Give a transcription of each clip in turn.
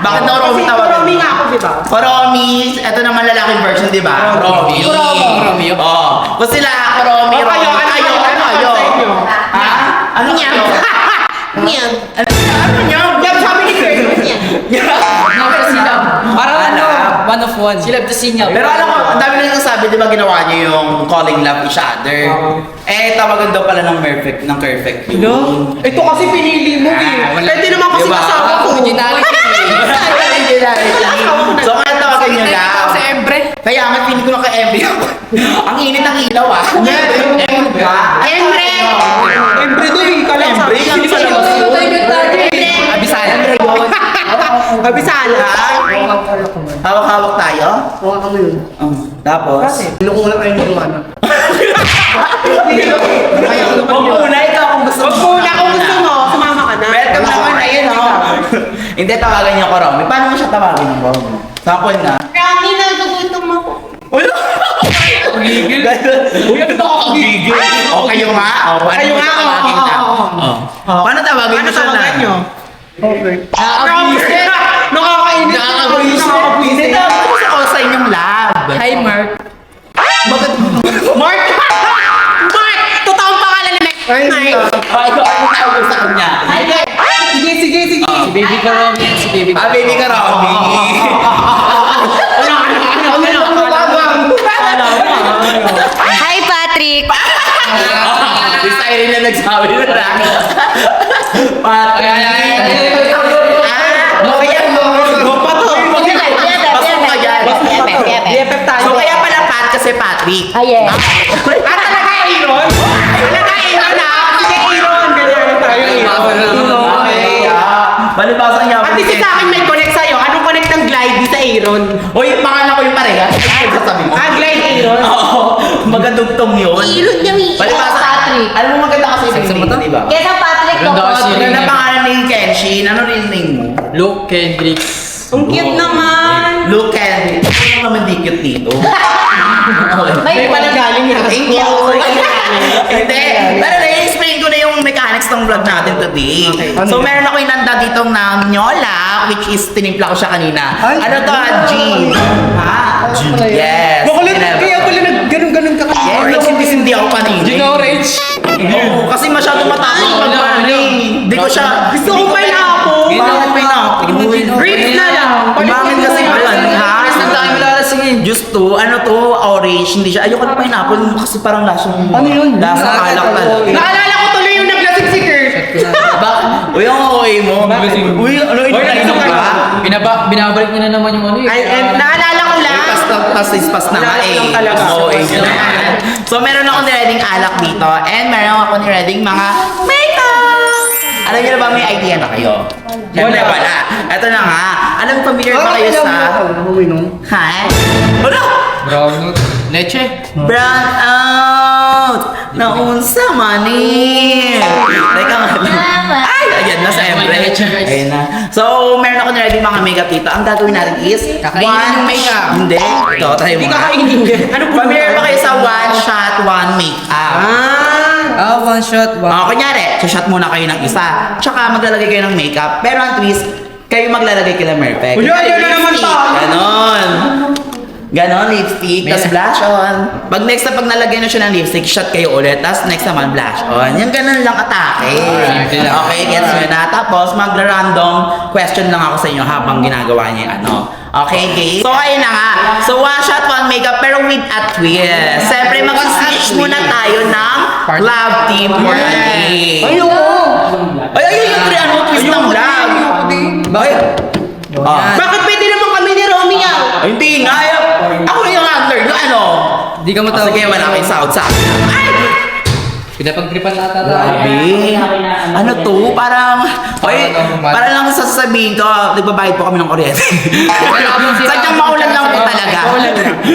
Bakit daw Romy Kasi tawagan? Romy nga ako, di ba? Romy, ito naman lalaking version, di ba? Romy. Romy. Oo. Kung sila, Romy, O, kayo, Romy. ano sa inyo? Ha? Ano Niyan. Niyan. Ano niya? Yan, sabi ni Kurt. Silab. Parang ano, Alab. one of one. Silab to sinyab. Pero alam ko, ang dami na nagsasabi, di ba ginawa niyo yung calling love each other? Tawagan daw pala ng perfect yun. Ito kasi pinili mo, eh. Pwede naman kasi Diba? kasama ko. Originality. So kaya tawagan niyo lang. Sa Embre. Kaya nga, pili ko lang kay Emre. Ang init ng ilaw ah. Emre! Emre doy, kala ko sabi. Emre, Emre! Emre! Abisala. Emre yun. Abisala. Hawak-hawak tayo? Huwag ka mo yun. Tapos? Nung una kayo nung ano. Huwag muna ikaw kung gusto Huwag muna kung gusto mo, sumama ka na. Welcome naman, ayun o. Hindi, tawagan niyo ko Romy. Paano mo siya tawagin mo? Sample na. Rami, nagugutom ako. Uy! Gigil. Uy, ano ba ako gigil? O, kayo nga. O, paano Kayo mo nga, siya tawagin na? oo. Paano tawagin Paano mo siya na? tawagan nyo? Okay. Nakakabwisit. Nakakainis. Nakakabwisit. Hindi, dapat ko sa call sign yung lab. Hi, Mark. Bakit? Mark! Mark! Totoong pangalan ni Mike. Ay, ano tawag sa kanya? Sige. Si Baby ka, Romy. Si Baby ka. Baby ka, Romy. Hi, Patrick! Si Siren na nagsabi na na. Patay. BFF tayo. So kaya pala Pat kasi Patrick. Ah, yes. Talaga Aaron? Talaga Aaron na? Sige Aaron. Ganyan tayo Aaron. Okay. Balibasa niya. At least sa akin may connect sa'yo. Anong connect ng glide sa Aaron? Uy, pangalan ko yung pareha. Ano sasabi mo? Glide Aaron? Oo. Magandugtong yun. Aaron yung Balibasa. Patrick. Alam mo maganda kasi yung Sexy mo to? name, di ba? Kesa Patrick Ganda ko. kasi. Maganda pangalan ni Kenshin. Ano rin name mo? Luke Kendricks. Ang cute naman. Luke and ano naman di cute dito? Okay. May palagaling na. Thank you. Hindi. Pero na-explain ko na yung mechanics ng vlog natin today. So meron ako inanda ditong na Nyola, which is tinimpla ko siya kanina. Ano to? G. Ha? G. Yes. Makulit. Tinap- Kaya pala nag-ganun-ganun ka kasi. Yes, hindi ako kanina. Gino Rage. Oo, kasi masyado matapang mag-running. Hindi ko siya... Gusto ko pineapple. Bakit pineapple? Grapes na lang. Bakit kasi ano ha? Ang dami lalasingin. Just to, ano to, orange, hindi siya. Ayoko na pineapple kasi parang lasang... Ano yun? Lasang alak talaga. Naalala ko tuloy yung naglasing si Kurt. Bakit? Uy, ang okay mo. Uy, ano ininom ka? Binabalik niya na naman yung ano Ay, naalala ko lang. Pas na nga eh. Alak lang talaga. Oo, yun na yan. So, meron ako nireading alak dito and meron ako nireading mga makeup! Alam niyo na ba may idea na kayo? Siyempre wala. Ito na nga. Alam mo, familiar ba kayo sa... Ha? Ano? Brown note. Leche. Brown out! Naunsa mani! Teka nga lang. Ay! Ayan na sa Emre. Ayan na. So, meron ako nireading mga makeup dito. Ang gagawin natin is... Kakainin yung makeup. Hindi. Ito, tayo Hindi mo. ka kainin. Ano po? Familiar ba kayo sa one shot, one makeup? One shot, Kunyari, shot muna kayo ng isa. Tsaka maglalagay kayo ng makeup. Pero ang twist, kayo maglalagay kayo ng merpek. Uy, ayun na naman Lipstick. tayo. Ganon, lipstick, tas blush on. Pag next na pag nalagay na siya ng lipstick, shot kayo ulit, tas next naman blush on. Yung ganon lang atake. Simple lang. Okay, gets nyo na. Tapos magra-random question lang ako sa inyo habang ginagawa niya yung ano. Okay, game? So, ayun na nga. So, one shot, one makeup, pero with a twist. Siyempre, mag-switch muna tayo ng love team for a day. Ayun. Ayun yung twist ng love. Bakit? Bakit pwede naman kami ni Romy ah? Ay, hindi nga. Ako yung handler nyo, ano? Di ka matawag. Sige, wala kayong sound sa akin. Ay! Pinapagtripan ata tayo. Grabe. Ano to? Parang... Oy, parang lang sasabihin ko, nagbabayad po kami ng kuryente. Sadyang maulan lang po talaga.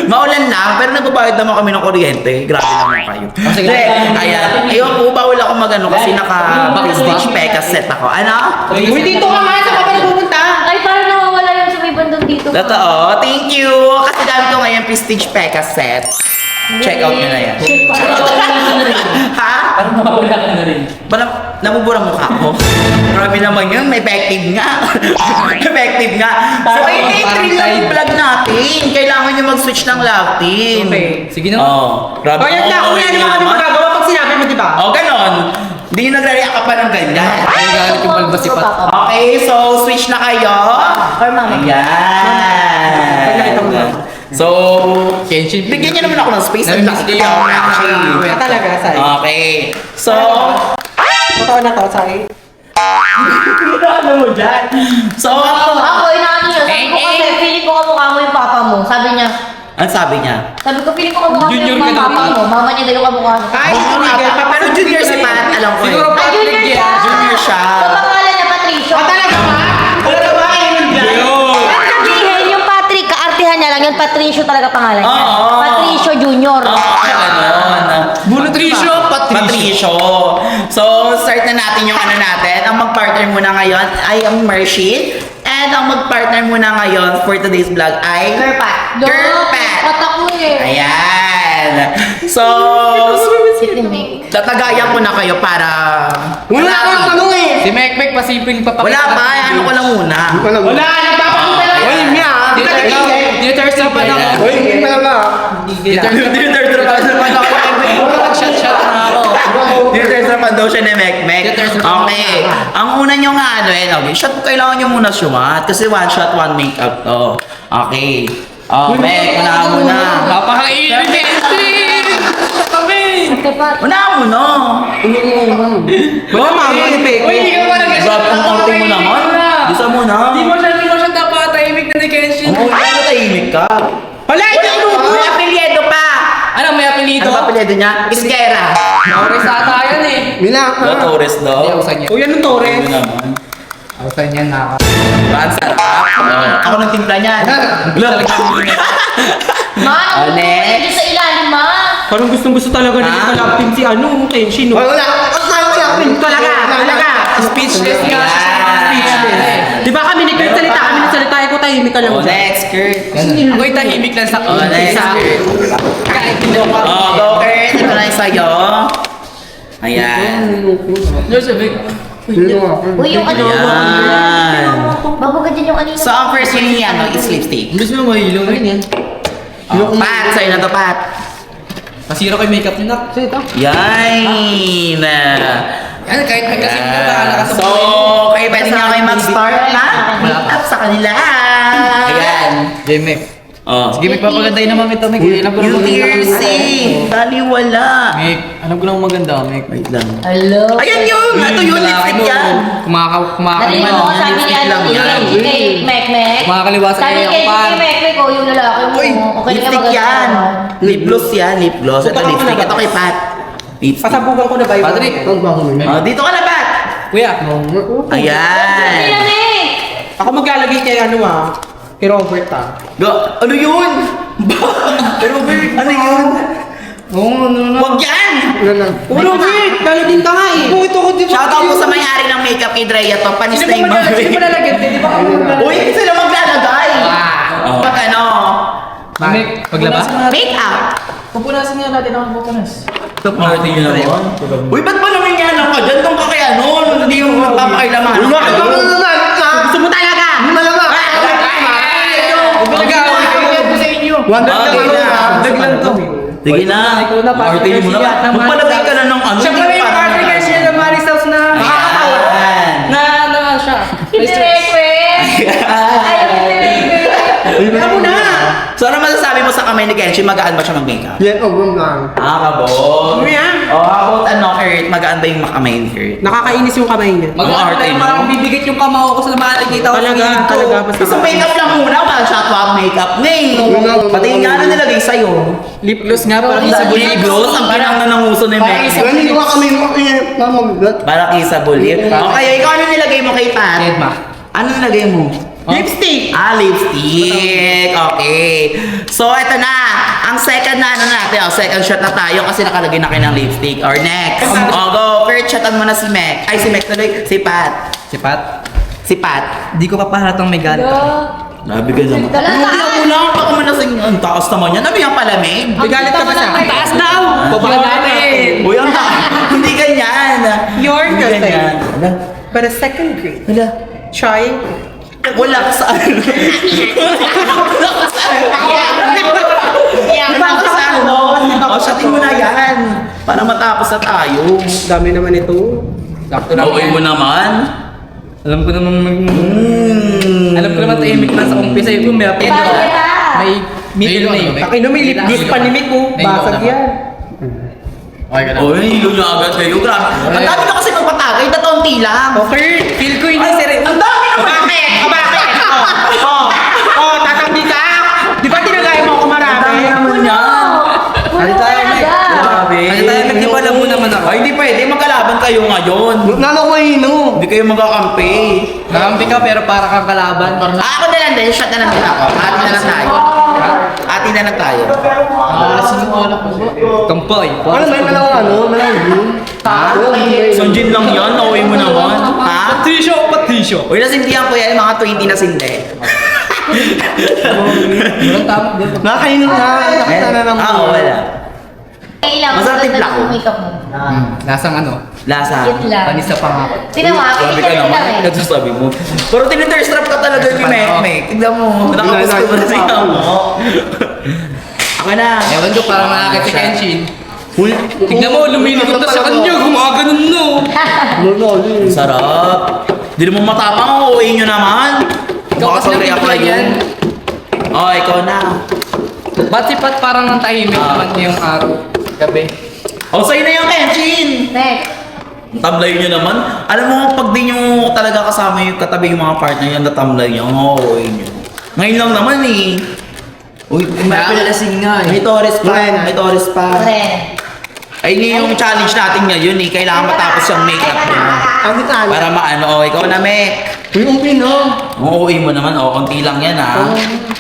Maulan lang, pero nagbabayad naman kami ng kuryente. Grabe naman kayo. sige. Hindi, ayan. Ayun po, bawal ako magano kasi naka-stage peka set ako. Ano? Uy, dito ka nga. Saan ka pa nagpupunta? Ay, parang nawawala yung sa may bandang dito. Totoo. Thank you. Kasi gamit ko ngayon prestige peka set. Check out nyo na yan. Ha? Parang mawala ka na rin. Parang nabubura mukha ko. Grabe naman yun, may effective nga. Effective effective nga. So, ay, entry lang yung vlog natin. Kailangan nyo mag-switch ng love team. Okay. Sige naman. Grabe. Oh, yan na. Kung yan naman kami magagawa pag sinabi mo, di ba? Ganon. Hindi nyo nagre-react ka pa ng ganyan. Ay, galit yung balbas si Pat. Okay, so switch na kayo. Or mama. Pagkakita mo Ayan. na. So, Kenshin. bigyan nyo naman ako ng space. Ang Namiss laki ko ako yung- actually. Talaga, sorry. Okay. So, Totoo na to, sorry. ano mo dyan? So, Ako, inaano niya. Sabi ko kasi, feeling ko kamukha mo yung papa mo. Sabi niya, ano sabi niya? sabi ko, feeling ko kamukha mo Junior yung ka daw. papa mo. Mama niya daw yung kamukha mo. Ay, Oo nga Miguel, pa, pero junior si Pat, alam ko Siguro eh. pa- Ay, junior siya! Junior siya. So, pangalan niya, Patricio. Talaga ba? Talaga ba? Ayun dyan. At sabihin, yung Patrick, kaartihan niya lang, yung Patricio talaga pangalan niya. Oo. Patricio Junior. Ganon. Patricio. So, start na natin yung ano natin. Ang mag-partner muna ngayon ay ang Mershit. And ang mag-partner muna ngayon for today's vlog ay Gerpat. Gerpat. Patak mo eh. Ayan. So, City Make. tatagayan ko na kayo para... Wala kang tanong eh. Si Mekmek pasimpleng papakita. Wala pa, ano ko lang muna. Wala, nagpapakita lang. Uy, Mia. Diniters na pa na ako. Uy, hindi pa naman. Shot na ako. Theaters naman daw siya ni Mekmek. Okay. Ang una nyo nga ano eh, okay. Shot kailangan nyo muna shot kasi one shot, one makeup to. Okay. Oh, Mek, una ka muna. Napaka-init eh. Kami. Gerpat. Una ka muna. Wala mama, ni Peke. Uy, hindi ka pa nag-shot. Grabe ang konti mo naman. Bisa mo na. Di mo siya napakatahimik na ni Kenshin. Oo, hindi mo tahimik ka. Wala, ito mo. May apelyedo pa. Ano, may apelido? Ano ba apelyedo niya? Iskera. Torres ata yan eh. Mina. Do Torres daw. Hindi, usan yan. Uy, anong Torres? Ano naman? Usan yan na. Ang sarap. Ako nang timpla niyan. Ma, ano Next. dito sa ilalim, ma? Parang gustong-gusto talaga na dito lapin si Kenshin. Wala. Talaga. Speechless nga. Ayan. Di ba kami nagsalita kami nagsalita ko tahimik ka lang. Oh, next, Kurt. Ako'y tahimik lang sa Oh, next, Kurt. Kahit hindi ako. Oh, go, Kurt. Ito na yung sa'yo. Ayan. Uy, yung ano. Ayan. Babaga dyan yung kanina. So, ang first yun yung ano, is lipstick. Gusto mo mahilo rin yan. Oh, Pat, sa'yo na to, Pat. Masira ko yung makeup niya. Sa'yo ito. Yan. Yan, kahit may kasi mo bahala ka sa So, kayo pwede nga kayo mag-start na make-up sa kanila. Ayan. J-Mek. Oh. Sige, magpapagandahin naman ito, Mek. Alam ko Yung piercing. Baliwala. Mek, alam ko lang maganda, Mek. Wait lang. Hello. Ayan yun! Ito yun, lipstick yan. Dali mo, sabi ni ano, ni kay Mek. Kumakaliwa sa Sabi kanya kay ako pa. Mek, oh, yung lalaki mo. Uy, Okay na lipstick maganda. yan. Lip gloss yan, lip gloss. Ito Punta ka lipstick. muna, Ito kay Pat. Lipstick. Pasabugan ko na ba yun? Patrick. Oh, dito ka na, Pat. Kuya. Sabi Ayan. na, Mek. Ako maglalagay kay kay Robert Go. Ano yun? Pero, ano yun? Huwag yan! Robert, lalagyan ka nga eh. Ito ko dito. Shoutout po sa may-ari ng makeup kay Drea to. Panis na yung Sino ba lalagyan? Di ba ako maglalagay? Uy, sila maglalagay. Pag ano, Mek, paglabas? make-up. Pupunasan nga natin ang pupunas. Ito party nyo naman. Uy, ba't pa naman yan lang ka dyan? Doon ka kaya noon. Hindi yung magpapakailaman. Gusto mo talaga? Sige na. Party mo na. Magpalagay ka na ng ano. Siya pala yung partner kaya siya na Maris House na makakatawa. Na siya. Hindi, Mek. Ayaw ni Mek. Ano mo na? So, ano masasabi mo sa kamay ni Kenshin? Magaan ba siya mag-makeup? Yan, lang. Kabog. Ano yan? Oh, how about ano, Kurt? Magaan ba yung kamay ni Kurt? Nakakainis yung kamay niya. Mag-arte arte, no? parang bibigit yung kamao ko sa makikita ko. Talaga, talaga. Basta Gusto makeup lang muna. One shot, one makeup na eh. Pati yung ano nilagay sa'yo. Lip gloss nga parang Sa isa lip gloss, ang pinangananguso na yung makeup. Yan, hindi ko kami mamagdat. Para kisa bulit. Okay, ikaw ano nilagay mo kay Pat? Edma. Ano nilagay mo? lipstick. Lipstick. Okay. So, eto na. Ang second na ano natin. Second shot na tayo kasi nakalagay na kayo ng lipstick. Or next. Go. Kurt, shotan mo na si Mek. Ay, si Mek tuloy. Si Pat. Sipat. Si Pat. Di ko pa pahalatang may galit. Nabigay naman. Dala, Hindi ako lang. Baka mo nasing ang taas naman yan. Ano yung palamig? May galit ka ba sa? Taas daw! Baba natin! Uy, ang taas. Hindi ganyan. Your Hindi ganyan. girlfriend. But a second grade. Hala. Try. Wala ka sa ano. Wala ka sa ano. Wala ka sa ano. O, shotin mo na yan. Para matapos na tayo. Dami naman ito. Sakto na. Okay mo naman. Alam ko naman Mm. Alam ko naman tahimik na sa umpisa yung may apendo. May middle name. Takin na may lip gloss pa ni Mick oh. Basag yan. Okay ka na. Oh, hilo niyo agad kayo. Grabe. Ang dami na kasi magpatagay. Tatonti lang. Okay. Feel ko hindi sir. Ang dami na Bakit? Bakit? Oh, tatanggi ka? Di ba tinagaya mo ako marami? naman yan. Ano tayo, Grabe. Ano tayo, di ba alam mo naman ako? Ay, hindi pwede. Magkalaban kayo ngayon. Nalo ko ino. Hindi kayo magkakampi. Nakampi ka pero para kang kalaban. Ako na lang din. Shot na lang din ako. Ati na lang tayo. Ati na lang tayo. Kampoy. Ano may nalang ano? So, gin lang yan. Nauwi mo naman. Ha? Patisyo. Uy, nasindihan ko yan. Mga 20 na sindi. Walang tama din. Nakakainin na. Nakita na naman. Ah, wala. Kailangan Masarap timpla ko. makeup mo. Lasang ano? Lasa. Cute lang. Panisa pa nga. Tingnan mo, Sabi ka picture naman. lang eh. Nagsasabi mo. Pero tiniterstrap ka talaga ni Mek. Tignan mo. Nakapusto mo na siya mo. Ako na. Ewan ko parang nakakit si Kenshin. Uy. Tignan mo, lumilikot na sa kanya. Gumaganon no. Sarap. Hindi mo matapang. Uuwi nyo naman. Ikaw kasi Makapag-react napipla kayo. yan. Oh, ikaw na. Ba't si Pat parang ang tahimik naman yung araw? Gabi. Oh, sa'yo na yung Kenshin. Next. Tamlay nyo naman. Alam mo, pag di nyo talaga kasama yung katabi yung mga partner yan na tamlay nyo, uuwi nyo. Ngayon lang naman eh. Uy, Nakakalasing nga may Torres pa. May Torres pa. Ren. Ay, hindi yung challenge natin ngayon eh. Kailangan matapos yung makeup mo. Ang tala. Para maano, oh, ikaw na, Mek. Uy, umpino. Uuwi mo naman, oh, konti lang yan, ha.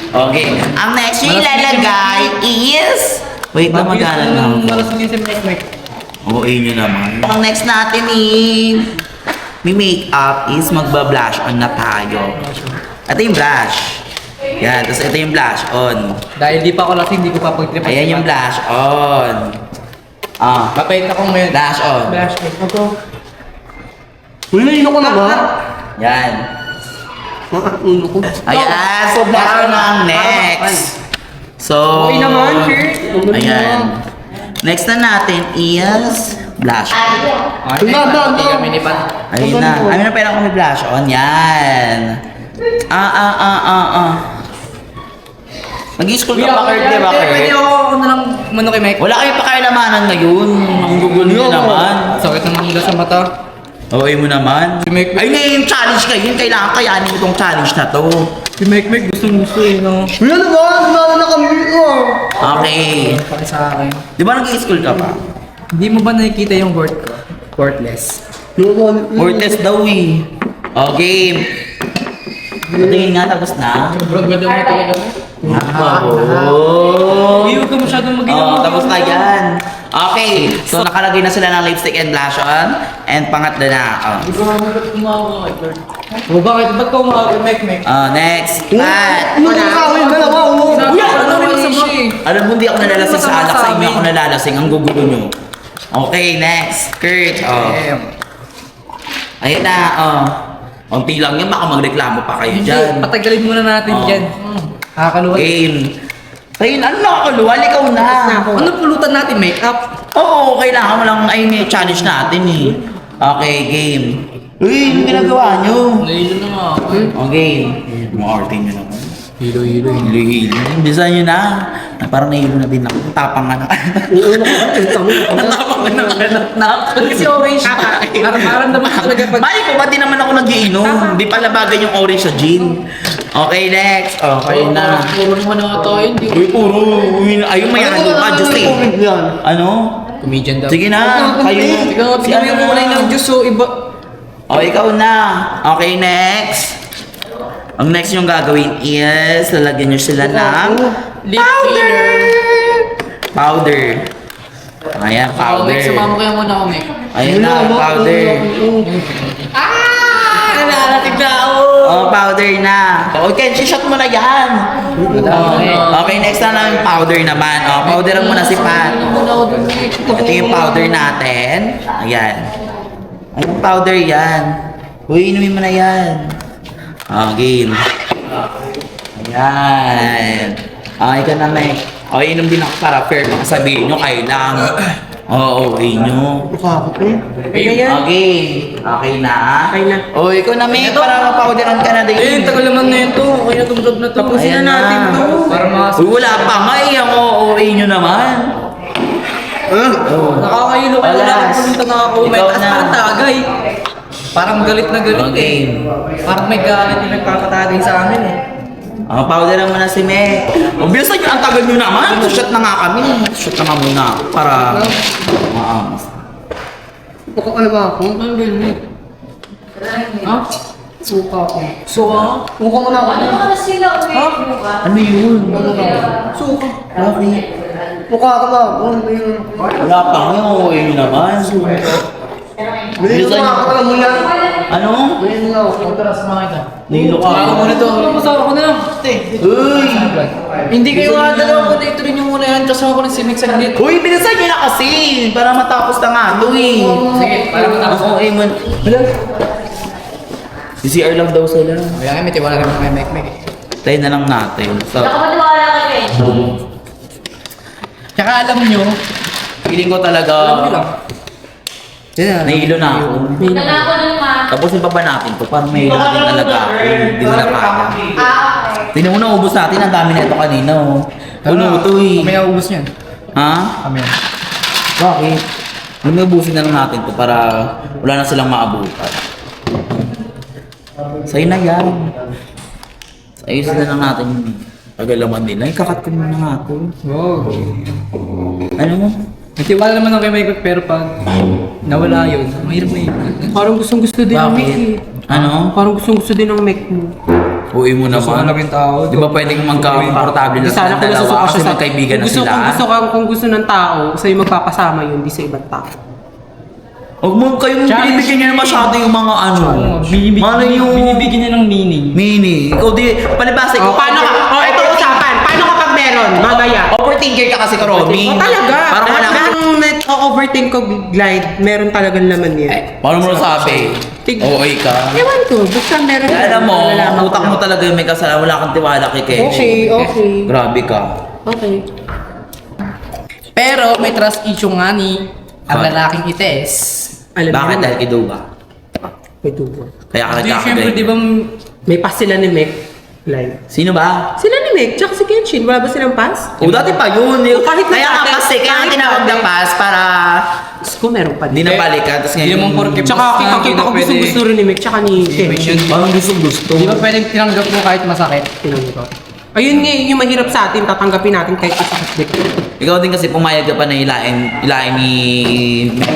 Okay. Ang next yung ilalagay is... Wait lang, magana lang. Malasing yun si Mek. Uuwi nyo naman. Ang next natin eh... May makeup is magba-blush on na tayo. Ito yung blush. Yan, tapos ito yung blush on. Dahil di pa ako lasing, di ko pa pag-trip. Ayan yung blush on. Ah, Papait ako ngayon. blush on. Uy, naino ko na ba? Yan. Nakauno ko. Ayan, so blush on na ang next. So, Okay naman, Kurt. ayan. Next na natin is blush on. Okay, pati kami ni Pat. Ayun na. Ayun na pera kami blush on. Yan. Nag-i-school ka pa, Kurt, di ba, Pwede Kurt? ako na lang mano kay Mek. Wala kayong pakailanmanan ngayon. Ang gugulo nyo naman. Sakit ng hila sa mata. Okay mo naman. Si Mek. Ayun na yung challenge kayo. Kailangan kayanin itong challenge na to. Si Mek gusto eh, no? Uy, ano ba? Nalo na kami ko. Okay. Para sa akin. Di ba nag-i-school ka pa? Hindi mo ba nakikita yung worth ko? Worthless. Worthless daw eh. Okay. Patingin nga, tapos na. Bro, ganda mo talaga. Oh. Hindi ka masyadong Oh, tapos na yan. Okay. So, nakalagay na sila ng lipstick and blush on. And pangatlo na. Oh. Hindi ko mamulat kumawa kay Lord. O bakit? Ba't ka umawa kay Mek? Next. Pat. Ano ka kawin ka naman? Uy, ako na rin sa mga. Alam mo, hindi ako nalalasing sa alak. Sa inyo ako nalalasing. Ang gugulo nyo. Okay, next. Kurt. Oh. Ayun na. Oh. Unti lang yan. Baka magreklamo pa kayo dyan. Patagalin muna natin Oh. dyan. Nakakaluwa. Game. Ayun, ano nakakaluwal? Ikaw na. Ano pulutan natin? Makeup? Oo, kailangan mo lang ay may challenge natin eh. Okay, game. Uy, yung ginagawa nyo. Nahilo na nga. Okay. Mga arte nyo naman. Hilo. Hilo-hilo. Bisa nyo na. Parang nahilo na din ako. Tapang nga na. Tapang nga na ako. Kasi orange. Parang naman talaga pag... Mali ko, ba't di naman ako nagiinom? Di pala bagay yung orange sa gin. Okay, next. Okay na. Puro naman ako tayo. Hindi Uy, puro. Ayun, may ano ka, Diyos eh. Ano? Comedian daw. Sige na. Kayo. Ikaw, Si tingnan mo yung ano kulay na. ng Diyos. So, iba... O, ikaw na. Okay, next. Ang next yung gagawin is, lalagyan nyo sila ng Lip cleaner. powder. Ayan, powder. Sumama kaya muna ako, Mek. Ayan na, powder. Nalalatig na ako. Oh, powder na. Okay, shot mo na yan. Okay, next na lang yung powder naman. Oh, powderan mo na si Pat. Muna ako dun, Mek. Ito yung powder natin. Ayan. Ang powder yan. Uy, inumin mo na yan. Game. Ayan. Okay ka na, Mek. Okay, inom din ako para fair. Sabihin nyo, kayo lang. Oo, okay nyo. Mukha ko eh. Okay. Okay na. Okay na. O, ikaw na, Mek, para mapaudiran ka na din. Eh, tagal naman na ito. Okay na itong vlog na to. Tapusin na natin to. Para mga... Uy, wala pa. Maiyang okay nyo naman. Nakakahilo ka Wala. wala kang pumunta na ako. May Ikaw taas na. parang tagay. Parang galit na galit Okay. eh. Parang may galit yung nagpapatagay sa amin eh. Powderan mo na si Mek. Bilisan nyo, ang tagal nyo naman. Shot na nga kami. Shot na nga muna. Para... Mukha ka na ba ako? Ano ba yun? Ha? Suka ako. So, Mukha mo na ako. Ano yun? Suka. Okay. Mukha ka ba ako? Wala pa nga. Okay nyo naman. Bilisan mo ako pala muna. Ano? Bilisan mo ako. Nilo ka. ako muna to. Masama ko na lang. Uy! Hindi kayo nga dalawa ko na ito rin yung muna yan. Tapos ako ng simik saglit. Uy, bilisan nyo na kasi. Para matapos na nga ito eh. Sige, para matapos. Oo, eh, man. Wala. CCR lang daw sila. Kaya nga may tiwala rin mga mek-mek eh. Tayo na lang natin. So, Nakapatiwala kayo eh. Tsaka alam nyo, feeling ko talaga... alam nyo lang. Nahilo na ako. Nanako ng ma. Tapusin pa ba natin to? Parang may hilo din talaga ako. Hindi na kaya. Okay. Tingnan mo na, ubos natin. Ang dami na ito kanina. Oh. Puno ito eh. Kami naubos niyan. Ha? Kami yan. Bakit? May ubusin na lang natin to para wala na silang maabutan. Sa'yo na yan. Ayusin na lang natin yun. Pagalaman nila. Kakat ko muna nga ito. Wow. Ano mo? May tiwala naman ako kay Michael pero pag nawala yun, mahirap na yun. Parang gustong gusto din ng Mick eh. Ano? Parang gustong gusto din ng Mick mo. Uwi mo Gusto ko naman. lang yung tao. Di ba pwedeng magka-komportable na Sana silang kung dalawa nasusuka kasi siya sa... magkaibigan na Gusto, sila? kung gusto ng tao, sa'yo magpapasama yun, di sa ibang tao. Huwag mo kayong binibigyan niya na masyado yung mga ano. Mana yung Binibigyan niya ng meaning. mini. Ikaw di, palibasa ko. Paano ka? Ito usapan. Paano kapag meron? Mamaya. Overthinker ka kasi ka, Robin. Talaga. Parang wala ka. Nang net-overthink ko, glide, meron talagang laman yan. Paano mo nasabi? Tig- Okay ka. Ewan ko, basta meron. Alam mo, Malalaman utak ko mo lang. talaga yung may kasalanan. Wala kang tiwala kay Kenshi. Okay. Grabe ka. Okay. Pero may trust issue nga ni ang Bakit? lalaking ites. Alam Bakit mo dahil naman. kido ba? May dugo. Kaya ka Hindi, syempre, di nagkakagay. ba May pass sila ni Mick. Live. Sino ba? Sila ni Mick, tsaka si Kenshin. Wala ba silang pass? O dati pa yun. kahit na Kaya nga dati- kasi, kaya nga kahit tinawag na dati. pass para Kung meron pa hindi din. na balikan. Tapos Hindi naman porke Tsaka Basta kita hindi na ko pwede. gusto rin ni Mick, tsaka ni Kenshin. Parang gusto. Di ba pwedeng tinanggap mo kahit masakit? Tinanggap. Ayun nga, yung mahirap sa atin, tatanggapin natin kahit isakit. Ikaw din kasi pumayag ka pa na ilain ni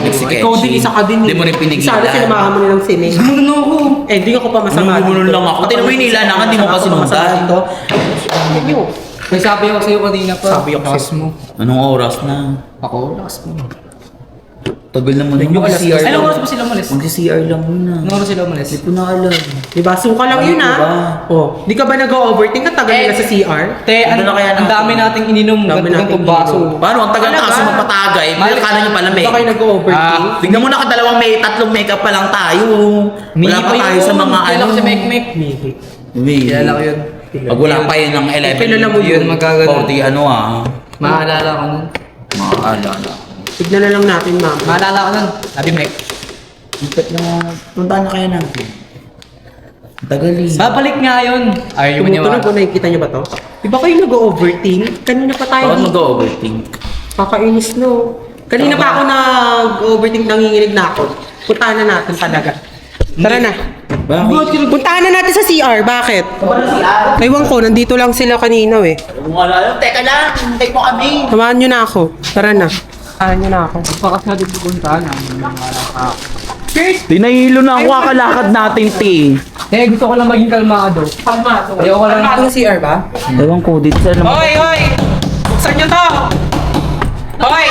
si Kenshi. Ikaw din, isa ka din. Hindi mo rin pinigilan. Sana sinamahan mo nilang sine. Ano ako? Eh, di ako pa masama. Nung lang ako. Tinan mo yung nila na hindi mo pa sinundan. Hindi mo. May sabi ako sa'yo kanina pa. Sabi ako lakas mo. Anong oras na? Ako, lakas mo. Tagal naman yun. Yung alas Mag-CR Anong lang. oras ba sila umalis? Mag-CR lang yun na. Anong oras sila umalis? Hindi ko na alam. Diba? Suka lang yun Diba? Oh, di ka ba nag-overthink? Ang tagal nila sa CR? Te, Ano na kaya ang natin? dami nating ininom. Dami nating Ganitong baso. ininom. Paano? Ang tagal na Talaga? kasi magpatagay. Mali- Akala nyo pala may. Di ba kayo nag-overthink? Tignan mo na tatlong makeup pa lang tayo. Wala pa tayo sa mga Kailan ano. ko si Mek-Mek. Mihi. Uy. Kilala ko yun. Pag wala pa yun ng 11. Kilala mo yun. Magkagano. 40 ano ah. Maalala ko nun. Maalala. Tignan na lang natin, ma'am. Maalala ko nun. Sabi Mek. Ikat na. Puntahan na kaya natin. Ang tagal eh. Babalik nga yun. Ayaw mo niya Tumutunog ko, nakikita niyo ba to? Di ba kayo nag-overthink? Kanina pa tayo Bakit dito. mag-overthink? Kakainis, no? Kanina pa ako nag-overthink, nanginginig na ako. Puntahan na natin talaga. Tara na. Bakit? Puntahan na natin sa CR. Bakit? Ewan ko, nandito lang sila kanina eh. Teka lang. Take mo kami. Samahan nyo na ako. Tara na. Samahan nyo na ako. Pagkakasabi ko puntahan. Tinahilo na ako kakalakad natin, te. Eh, gusto ko lang maging kalmado. Kalmado? Ayoko lang. Kalmado sa CR ba? Ewan ko, dito sa naman. Hoy, hoy! Buksan nyo to! Hoy!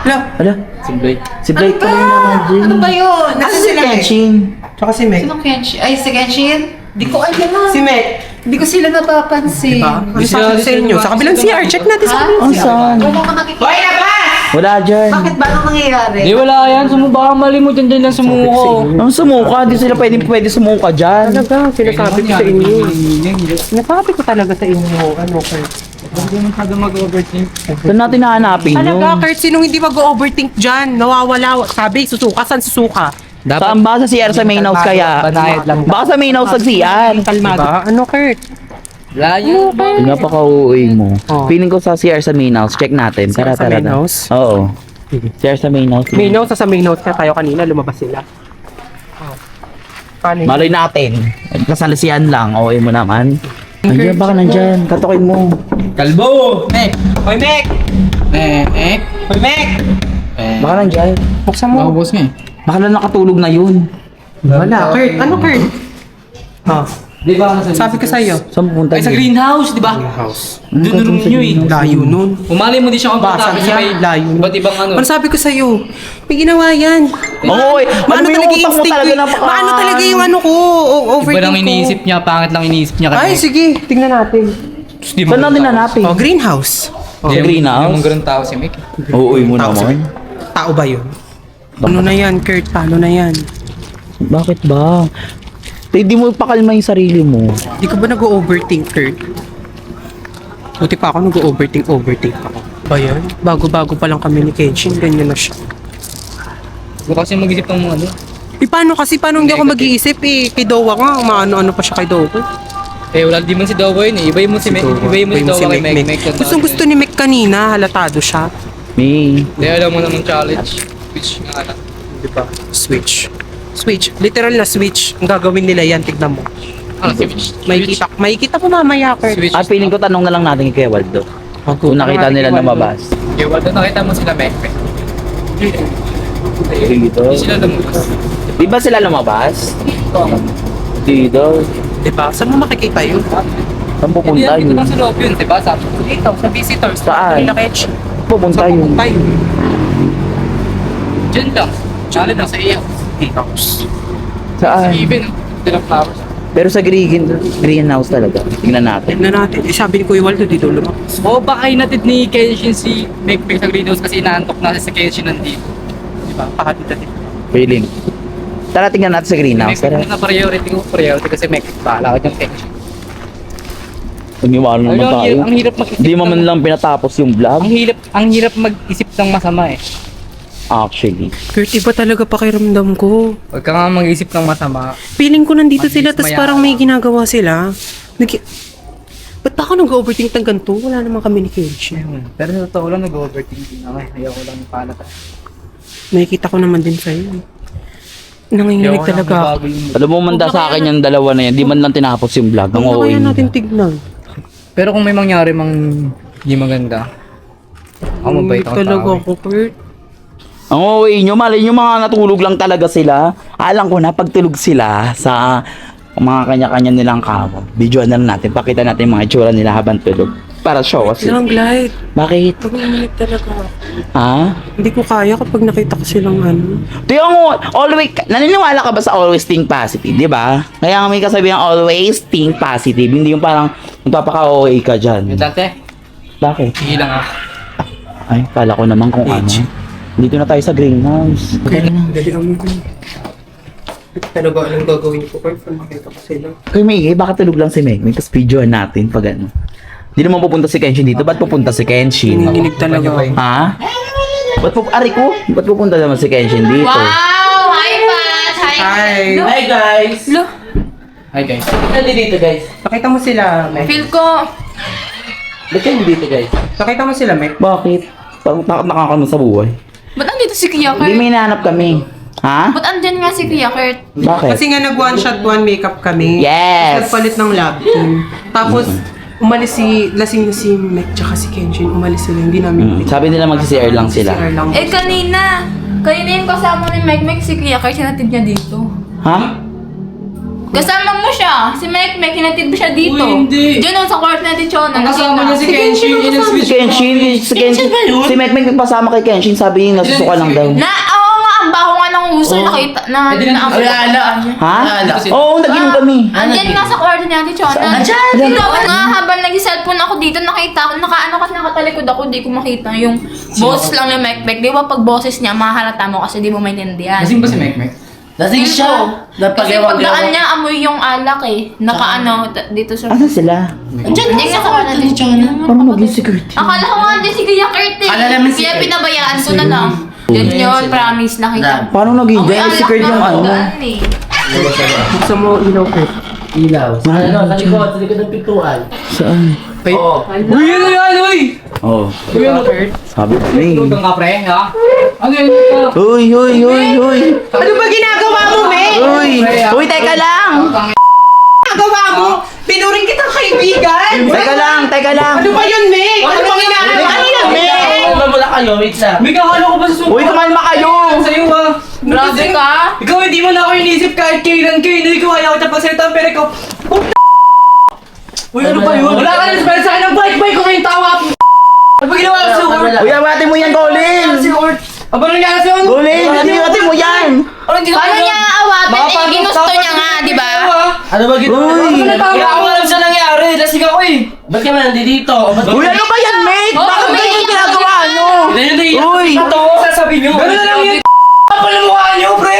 Hello? Ala, Si Blake. si Blake ka rin naman dyan. Ano ba yun? Nasa Si sila, Meg? Kenshin. Tsaka si Meg. Sino Kenshin? Ay, si Kenshin? Di ko alam. Si Meg. Di ko sila napapansin. Diba? Ano sabi sa inyo? Sa kabilang CR. Check natin sa Ha? kabilang Ang CR. saan? Wala ka nakikita. Hoy, labas! Wala dyan. Bakit ba anong nangyayari? Di wala yan. Baka mali mo dyan lang sumuko. Ang sumuka, di sila pwede sumuka dyan. Talaga, sinasabi ko sa inyo. Sinasabi ko talaga sa inyo. Ano, Kurt? Hindi masyado mag-overthink. Saan natin hahanapin yun? Talaga, Kurt, sinong hindi mag-overthink dyan? Nawawala. Sabi, susuka. Saan susuka? Saan ba sa CR sa main house kaya? Banayad lang. Baka sa main house sa CR. Kalmado. Diba? Ano, Kurt? Layo. Napaka-uuwi mo. Oh. Feeling ko sa CR sa main house. Check natin. CR sa Tara. main house? Oo. CR sa main house. Main house, sa main house ka tayo kanina, lumabas sila. Oh. Paano yun? Maloy natin. Kasalisihan lang. Okay mo naman. Nandiyan, baka nandyan. Katukin mo. Kalbo! Mek! Hoy, Mek! Mek! Hoy, Mek! Baka nandyan. Buksan mo. Boss nga eh. Baka lang nakatulog na yun. Wala, Kurt. Ano, Kurt? Oh. Di ba Sabi ko sa'yo. Saan pupunta Ay, sa yun? greenhouse, di ba? House. Doon room nyo eh. Layo nun. Umali mo di siya Basa komportable sa siya, may layo. iba't ibang ano. Ano sabi ko sa'yo? May ginawa yan. Oo, eh. Maano yung talaga utak yung mo instinct talaga ko? napaka- Maano talaga yung ano ko? Iba Overthink lang ko. iniisip niya, pangit lang iniisip niya. Ay, sige. Tingnan natin. Saan natin hanapin? Oh, greenhouse. Sa greenhouse? Yung ganun tao si Mick. Uuwi mo Tao naman. Tao ba yun? Ano na yan, Kurt? Paano na yan? Bakit ba? Hindi mo pakalma yung sarili mo. Di ka ba nag-overthink, Kurt? Buti pa ako nag-overthink ako. Ba yan? Bago-bago pa lang kami ni Kenshin, ganyan na siya. Huwag kasi mag-isip ng mga ano. Paano hindi ako mag-iisip eh? Kay Dowa nga, maano-ano pa siya kay Dowa. Eh, wala di man si Dowa yun eh. Iba mo si Mek. Iba mo si Dowa kay Mek. Gustong gusto ni Mek kanina, halatado siya. May. Hindi, alam mo namang challenge. Which nga lang. Diba? Switch. Literal na switch. Ang gagawin nila yan, tignan mo. Ano, switch? Makikita ko mamaya, Kurt. Switch. Ah, feeling ko tanong na lang natin kay Waldo. Kung nakita nila lumabas. Okay, wala nakita mo sila Mek. Dito. Hindi sila lumabas. Di ba sila lumabas? Dito. Diba? Saan mo makikita yun? Saan Hindi pupunta yan, dito yun? lang sa loob yun, diba? Sabi ko dito, sa visitors. Saan? Kanina Kenshin. Pupunta Saan yun. pupunta yun? Diyan lang. Diyan lang sa iyo. Sa Saan? even, dilang flowers. Pero sa greenhouse talaga. Tingnan natin. Tignan natin. Eh, sabi ni Kuya Waldo, dito lumabas. O baka hinatid ni Kenshin si Mek sa greenhouse kasi inaantok na si Kenshin nandito. Diba? Pakatid-atid. Feeling. Tara tingnan natin sa greenhouse. Tara. Na priority kasi Mek. Bahala ka dyan Kenshin. Umiwala naman tayo. Ang hirap mag-isip. Hindi mo man lang pinatapos yung vlog. Ang hirap mag-isip ng masama eh. Actually. Kurt, iba talaga pakiramdam ko. Huwag ka nga mag-isip ng masama. Feeling ko nandito sila, Mabilis tas maya. parang may ginagawa sila. Ba't ba ako nag-overthink ng ganito? Wala naman kami ni Kenshin. Pero sa totoo lang nag-overthinking na ayaw ko lang palata. Nakikita ko naman din sa'yo. Nanginginig talaga ako. Alam mo, manda sa akin yung dalawa na yan. Di man lang tinapos yung vlog. Ang Ano OA kaya mo. natin tignan? Pero kung may mangyari mang hindi maganda, ako mabait ako Talaga tao. ako, Kurt. Ang OA nyo, malay nyo mga natulog lang talaga sila. Alam ko na, pagtulog sila sa mga kanya-kanya nilang kamo. Videoan na lang natin. Pakita natin yung mga itsura nila habang tulog. Para show us. Silang glide. Bakit? Nanginginig talaga ako. Ha? Hindi ko kaya kapag nakita ko silang ano. Tiyo mo, always, naniniwala ka ba sa always think positive, di ba? Kaya nga may kasabihan always think positive. Hindi yung parang magpapaka-OA ka dyan. Yung dante, Bakit? sige lang ah. Ay, kala ko naman kung ano. Dito na tayo sa greenhouse. Dali ang talaga anong gagawin ko, Kurt? Kung makita ko sila. Kuya May, bakit tulog lang si Meg? May tapos videoan natin pag ano. Hindi naman pupunta si Kenshin dito. Ba't pupunta si Kenshin? Nanginginig talaga ako. Ha? Ari ko? Ba't pupunta naman si Kenshin dito? Wow! Hi, Pat! Hi! Hi guys! Lo, Hi guys. Ano dito guys? Nakita mo sila, Mek? feel ko. Ba't kayo dito guys? Nakita mo sila, Mek? Bakit? Parang takot na kami sa buhay. Ba't andito si Kuya Hindi Kurt? may hinahanap kami. Ha? Ba't andyan nga si Kuya Kurt? Bakit? Kasi nga nag one shot, one makeup kami. Yes! Nagpalit ng lab team. Tapos, umalis lasing na si Mek tsaka si Kenshin. Umalis sila, hindi namin Sabi nila mag-CR lang sila. CR lang. Eh, kanina yung kasama ni Mike si Kuya Kurt, sinatid niya dito. Ha? Kasama mo siya. Si Mike, hinatid mo siya dito. Uy, hindi. Diyan sa court natin, Chona. Ang kasama niya si Kenshin, yun ang Si switch. Kenshin, si Meg pasama kay Kenshin, sabi niya nasusuka lang daw. Oo nga, ang baho nga ng uso, nakita, Eh, di na- Ha? Kasi- Oo, nag-inom kami. Andyan nga sa court natin, Chona. Andyan! Nga, habang nag-cellphone ako dito, nakita ko, nakaano ano kasi nakatalikod ako, di ko makita yung boses lang ni Mekmek. Di ba pag boses niya, mahalata mo kasi di mo maintindihan. Lasing ba si Mekmek? Lasing siya. Kasi pagdaan niya, amoy yung alak eh. Dito sa... Ano sila? Diyan nga sa kanan din. Parang maging security. Akala ko nga din si Kuya Kurt eh. Akala naman si Kaya Kurt. pinabayaan ko na lang. Yan yun, promise nakita. Paano naging Amoy dyan? alak Secret na yung ano? pagdaan eh. Buksan mo ilaw, Kurt. Sa likod ng pintuan. Saan? Uy, ano yan, uy! Oh, Uy, ano, Kurt? sabi ko eh. Tutong ka, pre, ha? Ano yun? Uy! Ano ba ginagawa mo, Meg? Uy, teka lang! Ginagawa mo? Pinuring kitang kaibigan! Teka lang! Ano ba yun, Meg? Ano bang ginagawa? Ano yan, Meg? Mula kayo, wait lang. May kakala ko ba sa Uy, kumalma kayo! Sa'yo, ha? Grabe ka. Ikaw, hindi mo na ako inisip kahit kailan kayo. Hindi ko kaya ako tapagsalita, pero ikaw... Uy, ano ba yun? Wala ka na sa akin ng bike-bike ko ngayong tawa. Ano ba ginawa ko sa Urt? Uy, awatin mo yan, Colin! Si Urt? Aba, nangyari sa'yo? Colin, awatin mo yan! Paano niya aawatin? Eh, ginusto niya nga, di ba? Ano ba ginawa? Uy! Wala akong alam sa nangyari. Lasing ako eh. Ba't ka man nandito? Uy, ano ba yan, mate? Oh, Bakit Meg! ganyan yung ginagawa nyo? Uy! Ito, sasabihin nyo. Gano'n na lang yun. Apa na mukha nyo, pre?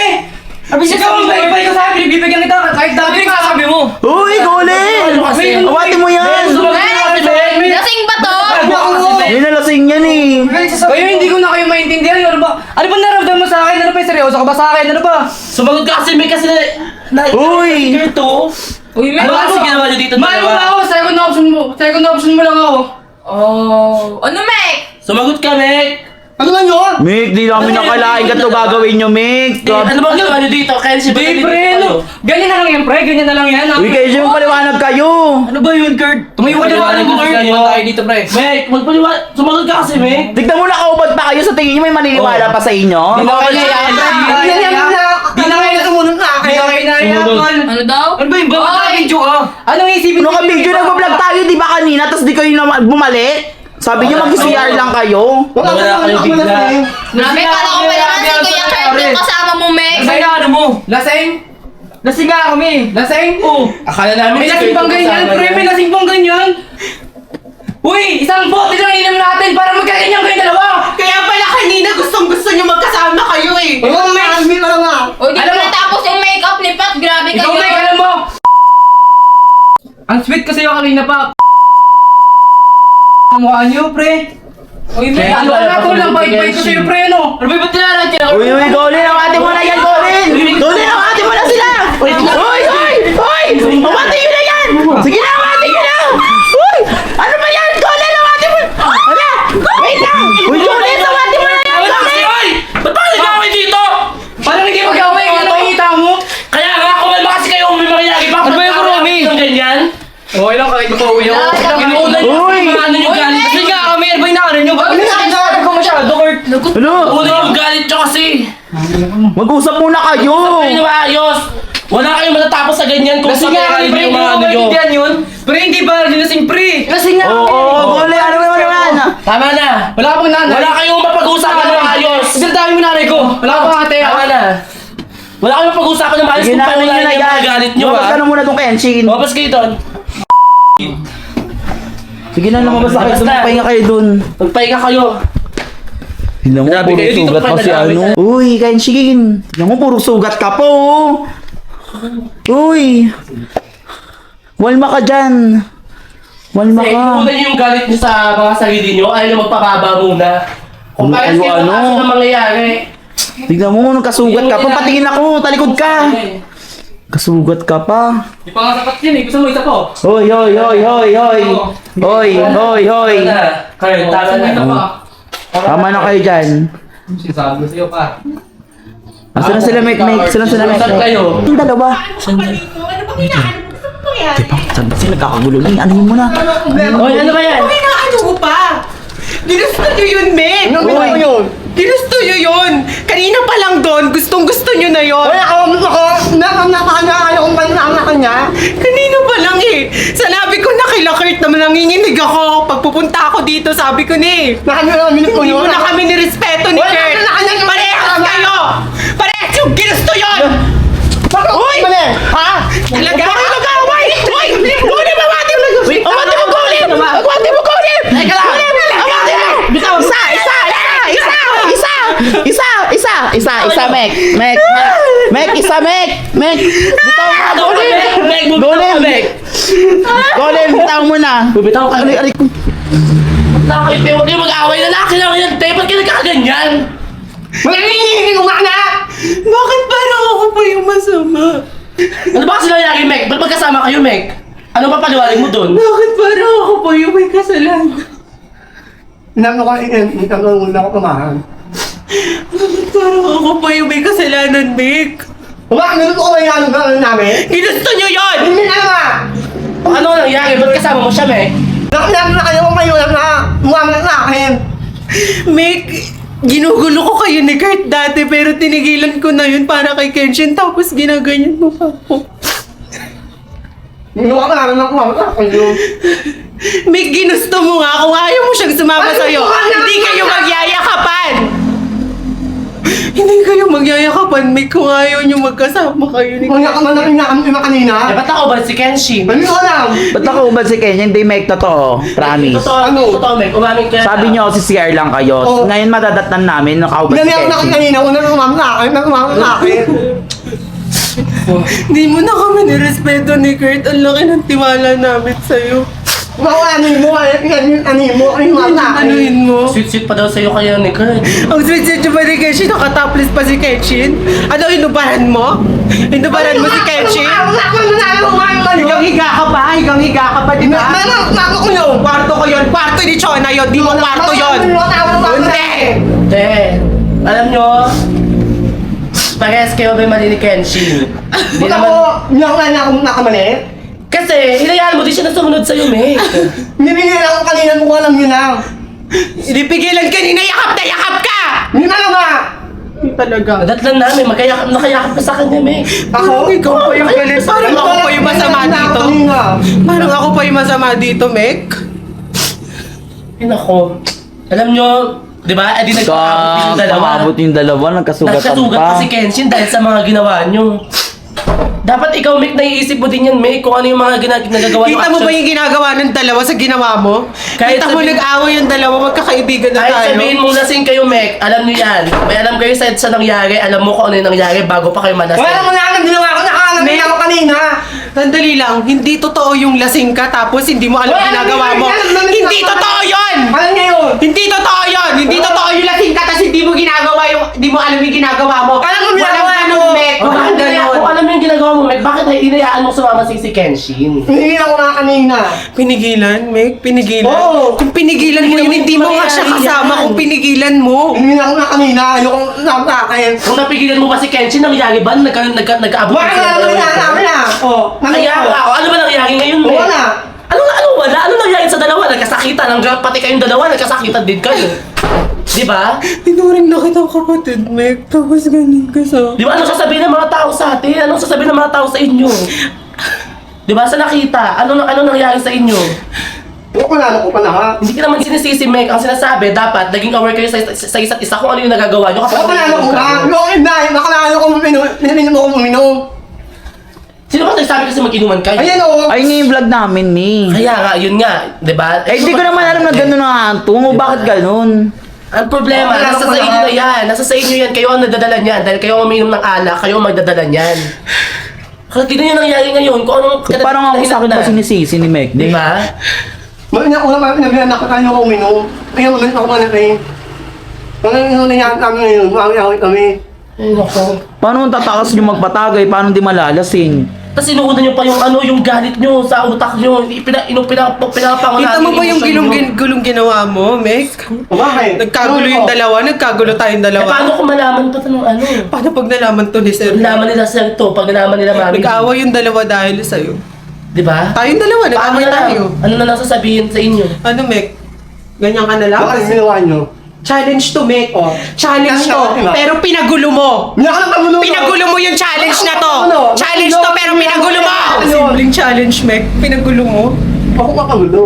Ikaw ang bike-bike ko sa akin. Bibigyan kita kahit dami ka. Sabi mo. Uy, Colin! Awatin mo yan! Lasing ba to? Yun na lasing yan eh. Kayo hindi ko na kayo maintindihan. Ano ba naramdaman mo sa akin? Ano ba yung seryoso ka ba sa akin? Ano ba? Sumagot ka kasi may kasi Uy! Uy, Ano kasi ginawa nyo dito Mahal mo dalawa? ba ako? Second option mo lang ako. Oh. Ano, Mek? Sumagot ka, Meg! Ano man yun? Meg, di namin nakalain ka ito gagawin nyo, Meg. Ano ba ginawa nyo dito? Kaya si Di, pre, no? Ganyan na lang yan, pre. Ganyan na lang yan. Uy, kayo siya magpaliwanag kayo. Ano ba yun, Kurt? Tumayo ka na mo, Kurt. Tayo dito, pre. Meg, magpaliwanag. Sumagot ka kasi, Meg. Tignan mo nakaubad pa kayo sa tingin nyo may maniniwala pa sa inyo. Di na kayo naiyakan. Ano daw? Ano ba yun? Bakit Oy! naka-video ka? Anong isipin Ano ka video nagbablog tayo, di ba kanina? Tapos di kayo na bumalik? Sabi nyo mag-CR lang kayo. Wala kayo bigla. Grabe, kala ko pa naman si Kuya Kurt yung kasama mo, Mek. Lasing nga ano mo? Lasing? Lasing nga kami. Lasing? Oo. Akala namin May lasing pang ganyan, pre. May lasing pang ganyan. Uy, isang bote lang inom natin para magkaganyan kayo dalawa. Kaya pala kanina gustong-gusto nyo magkasama kayo eh. Ano nga? Alvin, ano nga? O, di Alam pa mo- natapos yung makeup ni Pat. Grabe Ikaw, kayo. Meg, alam mo. Ang sweet kasi yung kanina pa. Ang mukha niyo, pre. Uy, Meg, ano na to lang bait-bait ko sa'yo, pre, ano? Ano ba ba't tinaran ka? Uy, Colin, awatin mo na yan, Colin! Colin, awatin mo na sila! Uy! Awatin nyo na yan! Sige na, awatin nyo na! Uy! Ano ba yan, Colin? Awatin mo! Ano? Wait lang! Uy, Colin, awatin mo na yan, Colin! Ba't ba nagkawin dito? Parang hindi mag-away, ano nakikita mo? Kaya nga, kumalma kasi kayo may mangyayari pa. Ano ba yung Romy? Yung ganyan? Okay lang, kahit mapauwi ako. Inuulan niyo. Uy! Ano yung galit? Kasi nga kami, ano ba yung nakarin niyo? Ba't sinasabi ko masyado, Kurt? Ano? Una yung galit nyo kasi. Mag-usap muna kayo! Kayo na maayos. Wala kayong matatapos sa ganyan kung Lasing nga kami, pre. yung Hindi mga ko ano nyo. maintindihan yun. Pre, hindi ba? Lasing, pre. Lasing nga kami. Oo, Colin, ano naman? Tama na. Wala ka pang nanay. Wala kayong mapag-usapan ng maayos. Ang dami mo nanay ko. Wala ka pang ate. Tama na. Wala kayong mapag-usapan ng maayos Sige kung na, paano uwi nyo na yung yan! mga galit nyo, Lumabas ha? ka na muna tong Kenshin. Lumabas kayo doon. Sige na, lumabas na kayo. Lumabas na. Magpahinga kayo dun. Magpahinga kayo. Tignan mo, Grabe puro kayo, dito sugat pa pa si nadami ano. ka. Uy, Kenshin. Tignan mo, puro sugat ka po. Uy. Walma ka dyan. Walma Eh, ka. una nyo yung galit nyo sa mga sarili nyo, ayaw nyo magpababa muna. Kung Ano, paano kayo ano? kaso na mangyayari. Tignan mo, nagkasugat ka pa. Patingin ako, talikod ka. Kasugat ka pa. Di pa nga sapat yun eh. Gusto mo isa po? Hoy, hoy, hoy, hoy, hoy. Hoy, hoy, hoy. Tama na. Kayo, tama na. Isa pa. Tama na kayo dyan. Sinasabi ko sa'yo pa. Asan na sila, Mek? Sila sila, Mek? Saan kayo? Yung dalawa. Ano bang hinahanap mo? Gusto mo yan? Diba? Saan ba sila nagkakagulo? Ano yun muna? Oy, ano ba yan? Okay na, ano mo pa? Ginusto nyo yun, Meg! Ano ginawa yun? Ginusto nyo yun! Kanina pa lang doon, gustong-gusto nyo na yun! Wala ako, nakakanya kung pananakan niya. Kanina pa lang eh! Sanabi ko na kay Kurt naman nanginginig ako. Pagpupunta ako dito, sabi ko ni Nakanya ko hindi yun. mo na kami nirespeto ni Wala, Kurt! nakanya- Parehas kayo! Parehas yung ginusto yun! Bakit? Uy! Mali! Ha? Talaga? Bakit mag-away? Uy! Uy! Mawati mo! Mawati mo, Colin! Mawati mo, Colin! Teka lang! isa, Mek. Mek, isa, Mek. Bitaw ka, Golem. Golem, bitaw mo na. Bibitaw ka. Aray ko. Bakit kayo mag-away? Lalaki lang yan, te. Ba't kayo nagkakaganyan? Magiging umana! Bakit parang ako pa yung masama? Ano ba kasi nangyari, Mek? Ba't magkasama kayo, Mek? Ano pa paliwanag mo dun? Bakit parang ako pa yung may kasalanan? Nagkakaroon ako kumahan. Bakit parang ako pa yung may kasalanan, Mick? Umakan ko ba yung gano'n namin? Ginusto nyo yun! Hindi na naman! Ano nangyari? Ba't kasama mo siya, Mek? Nakilala na kayo kung kayo lang na umama na akin. Mick, ginugulo ko kayo ni Kurt dati pero tinigilan ko na yun para kay Kenshin tapos ginaganyan mo pa ako. Hindi ko namin na kumama na kayo. Mick, ginusto mo nga kung ayaw mo siyang sumama Ay, sa'yo. wala na- Hindi kayo magyayakapan! Hindi kayo magyayakapan, Mick, kung ayaw niyo magkasama kayo ni Kung ka man namin na kami kanina. Eh, ba't ako ba si Kenshi? Hindi ko alam. Ba't ako ubad si Kenya? Hindi, Mek, totoo. Promise. Totoo, Mek. Umamin ka. Sabi niyo si CR lang kayo. Oo. Ngayon madadatnan namin nakaubad si Hindi ako na Kenji. kanina. Una na umama na akin. Umama na akin. Hindi mo na kami nirespeto ni Kurt. Ang laki ng tiwala namin sa'yo. Mawanin mo. Anin mo. Ay umama na akin. Anuhin mo? Sweet-sweet pa daw sa'yo kaya ni Kurt. Ang sweet-sweet pa ni Kenshin, nakatopless pa si Kenshin. Ano, inubaran mo? Inubaran mo si Kenshin? Higang higa ka pa, di ba? Mama ko yun. Kwarto ko yun, kwarto ni Chona yun, di mo kwarto yun. Hindi! Te, alam nyo, parehas kayo ba mali ni Kenshi? Hindi Ba't naman... ako, hindi ako nakamali? Kasi, hinayaan mo din siya na sumunod sa'yo, Mek. Nibigyan ako kanina mo alam yun lang. Inipigilan ka, yakap na yakap ka! Hindi na nga. Talaga. Nadatlan namin, nakayakap ka sa kanya, Mek. Ako? Ikaw pa yung galit. Parang ako pa yung masama dito. Kanina. Parang ako pa yung masama dito, Mek. Ay, nako. Alam nyo, di ba? Eh, di nagpapabot yung dalawa. Pamabot yung dalawa, nagkasugatan Nagkasugat pa. pa si Kenshin dahil sa mga ginawa nyo. Dapat ikaw, Mek, naiisip mo din yan, Mek, kung ano yung mga nagagawa Kita mo ba yung ginagawa ng dalawa sa ginawa mo? Kahit Kita mo sabihin- nag-away yung dalawa, magkakaibigan na Kahit tayo. sabihin mo lasing kayo, Mek, alam nyo yan. May alam kayo sa nangyari, alam mo kung ano yung nangyari bago pa kayo malasing. Wala mo na alam ginawa ko. Nakaalam din ako kanina. Sandali lang, hindi totoo yung lasing ka tapos hindi mo alam Wala, ginagawa mo. Hindi totoo yun! Alam niya yun. Hindi totoo yun! Hindi totoo yung lasing ka tapos hindi mo ginagawa yung, hindi mo alam yung ginagawa mo. Alam mo Walang ginagawa ganun, ko. Mek. Kung Walang ganun. alam mo yung ginagawa mo, Mek, bakit hinayaan mo sumama si Kenshin? Hindi ako na kanina. Pinigilan, Mek? Pinigilan? Oo. Kung pinigilan mo yun, hindi mo nga siya kasama kung pinigilan mo. Hindi na ako na kanina. Ayoko na akin. Kung napigilan mo ba si Kenshin, nangyari ba? Nagkaabot Wala na naman na namin na. Oh, Kaya ako, ano ba nangyari ngayon, Mek? Wala. Ano wala? Ano nangyari sa dalawa? Nagkasakitan. Hanggang pati kayong dalawa, nagkasakitan din kayo. Di ba? Tinuring na kitang kapatid, Mek. Tapos ganun ka sa... Di ba? Anong sasabihin ng mga tao sa atin? Anong sasabihin ng mga tao sa inyo? Di ba? Sa nakita, ano nangyari sa inyo? Wala ko pa na ha. Hindi ka naman sinisisi, Mek. Ang sinasabi, dapat naging aware kayo sa isa't isa kung ano yung nagagawa nyo. Wala ko na. Yung dahil nakalala ko minum mo ko uminom. Sino ba nagsabi kasi mag-inuman kayo? Ayan o. Ay, nga yung vlog namin, ni. Kaya nga, yun nga. Di ba? Eh, hindi ko naman alam na gano'n ang hanto mo. Bakit gano'n? Ang problema, Wala nasa ko sa inyo na. na yan. Nasa sa inyo yan. Kayo ang nadadala niyan. Dahil kayo ang uminom ng alak, kayo ang magdadala niyan. Kaya tignan yung nangyari ngayon. Kung anong... Parang ako sa akin na. pa sinisisi ni Mek. Di ba? Maganda ko naman nakakain ako uminom. Kaya ulit ako na rin. Kung ano nangyari kami ngayon, mami kami. Ay, nako. Paano tatakas nyo magpatagay? Paano di malalasing? Tapos inuunan nyo pa yung galit nyo sa utak nyo. Pinapangunahan. Kita mo ba yung gulong ginawa mo, Mek? Bakit? Nagkagulo yung dalawa, nagkagulo tayong Eh, dalawa. paano kung malaman pa ito ng ano? Paano pag nalaman to ni Sir? Nalaman nila sa ito, pag nalaman nila mami. Nag-away yung dalawa dahil sa'yo. Di ba? Tayong dalawa, Paano nag-away na lang? tayo. Ano na lang sasabihin sa inyo? Ano, Mek? Ganyan ka na lang? Bakit ginawa nyo? Challenge to, Mek. Oh. Challenge to. Diba? Pero pinagulo mo. Hindi ako nagkagulo. Pinagulo mo yung challenge na to. Ano? Challenge to, pero pinagulo mo. Simpleng challenge, Mek. Pinagulo mo. Ako makagulo.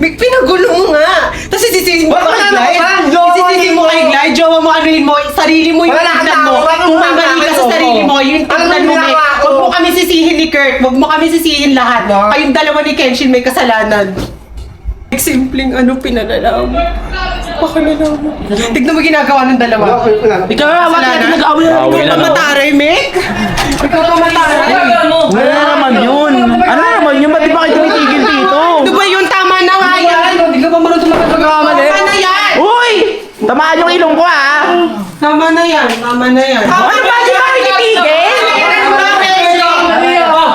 Mek, pinagulo mo nga. Tapos isisihin mo Wala kay na Glide. naman. Jowa Isisihin mo mo. kay Glide. Jowa mo, anuhin mo. Sarili mo yung Wala tignan na, mo. wala na, Kung may wala mali na, ka sa oo. sarili mo, yung Ano tignan mo, Mek. ginawa ko? Huwag mo kami sisihin ni Kurt. Huwag mo kami sisihin lahat. Kayong dalawa ni Kenshin may kasalanan. Simpleng pinalala mo. Pakalala mo. Tignan mo ginagawa ng dalawa. Ikaw nga, bakit natin nag-away na Away Ikaw na pa mataray, Mick? Ikaw pa mataray. Wala na naman yun. Ano naman yun? Ba't di ba kayo tumitigil dito? Ano ba yun? Tama na nga yan. Hindi ka pa marunong magkakamali. Tama na yan. Uy! Tamaan yung ilong ko ah! Tama na yan. Tama na yan. Ano ba? Di ba kayo titigil?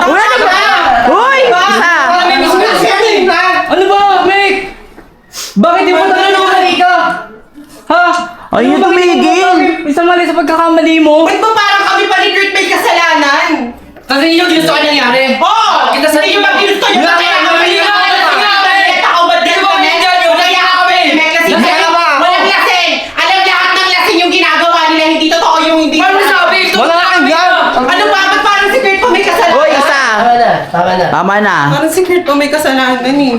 Wala na ba? Uy! Isa! Ano ba, Mick? Bakit di mo tanong ka? Ha? Ay, yung tumigil! Isang mali sa pagkakamali mo. Ba't ba parang kami pa ni Kurt may kasalanan? Kasi yun yung ginusto ka nangyari. Oo! Kita sa inyo mag-gusto nyo na kaya kami ako ba't din kami? Kaya kami! Kasi walang lasing! Alam lahat ng lasing yung ginagawa nila, hindi totoo yung hindi. Paano sabi? Wala kang gan! Ano ba? Ba't parang si Kurt pa may kasalanan? Uy, isa! Tama na, tama na. Tama na. Parang si Kurt pa may kasalanan eh.